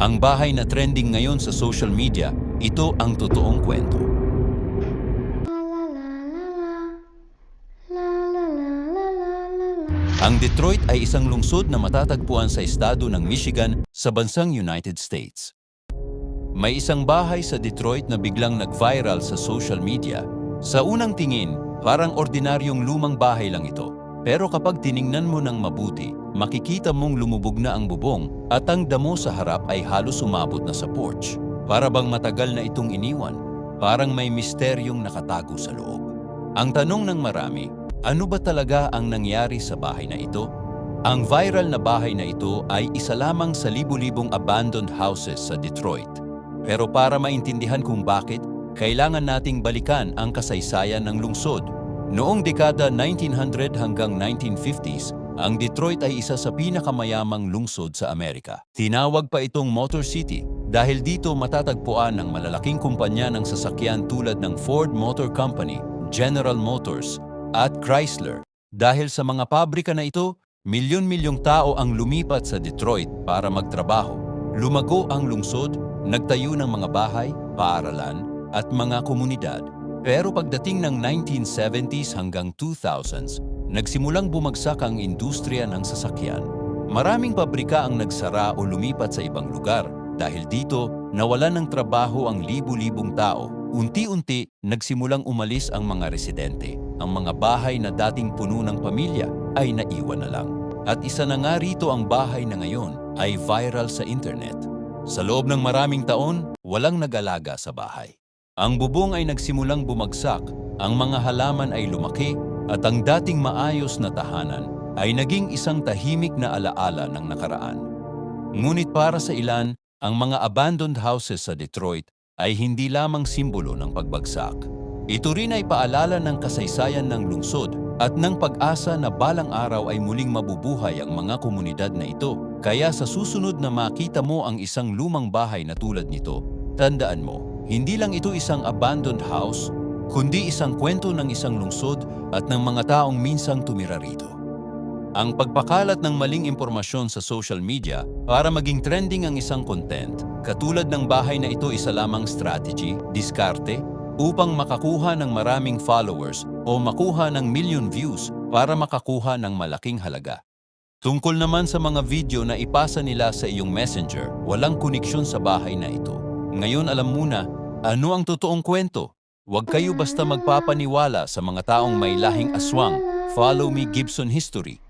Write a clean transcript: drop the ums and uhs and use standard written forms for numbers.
Ang bahay na trending ngayon sa social media, ito ang totoong kwento. Ang Detroit ay isang lungsod na matatagpuan sa estado ng Michigan sa bansang United States. May isang bahay sa Detroit na biglang nag-viral sa social media. Sa unang tingin, parang ordinaryong lumang bahay lang ito. Pero kapag tiningnan mo ng mabuti, makikita mong lumubog na ang bubong at ang damo sa harap ay halos umabot na sa porch. Para bang matagal na itong iniwan, parang may misteryong nakatago sa loob. Ang tanong ng marami, ano ba talaga ang nangyari sa bahay na ito? Ang viral na bahay na ito ay isa lamang sa libu-libong abandoned houses sa Detroit. Pero para maintindihan kung bakit, kailangan nating balikan ang kasaysayan ng lungsod. Noong dekada 1900 hanggang 1950s, ang Detroit ay isa sa pinakamayamang lungsod sa Amerika. Tinawag pa itong Motor City dahil dito matatagpuan ang malalaking kumpanya ng sasakyan tulad ng Ford Motor Company, General Motors, at Chrysler. Dahil sa mga pabrika na ito, milyon-milyong tao ang lumipat sa Detroit para magtrabaho. Lumago ang lungsod, nagtayo ng mga bahay, paaralan, at mga komunidad. Pero pagdating ng 1970s hanggang 2000s, nagsimulang bumagsak ang industriya ng sasakyan. Maraming pabrika ang nagsara o lumipat sa ibang lugar. Dahil dito, nawalan ng trabaho ang libu-libong tao. Unti-unti, nagsimulang umalis ang mga residente. Ang mga bahay na dating puno ng pamilya ay naiwan na lang. At isa na nga rito ang bahay na ngayon ay viral sa internet. Sa loob ng maraming taon, walang nag-alaga sa bahay. Ang bubong ay nagsimulang bumagsak, ang mga halaman ay lumaki, at ang dating maayos na tahanan ay naging isang tahimik na alaala ng nakaraan. Ngunit para sa ilan, ang mga abandoned houses sa Detroit ay hindi lamang simbolo ng pagbagsak. Ito rin ay paalala ng kasaysayan ng lungsod at ng pag-asa na balang araw ay muling mabubuhay ang mga komunidad na ito. Kaya sa susunod na makita mo ang isang lumang bahay na tulad nito, tandaan mo, hindi lang ito isang abandoned house, kundi isang kwento ng isang lungsod at ng mga taong minsang tumira rito. Ang pagpakalat ng maling impormasyon sa social media para maging trending ang isang content, katulad ng bahay na ito isa lamang strategy, diskarte, upang makakuha ng maraming followers o makuha ng million views para makakuha ng malaking halaga. Tungkol naman sa mga video na ipasa nila sa iyong messenger, walang koneksyon sa bahay na ito. Ngayon alam mo na, ano ang totoong kwento? Huwag kayo basta magpapaniwala sa mga taong may lahing aswang. Follow me Gibson History.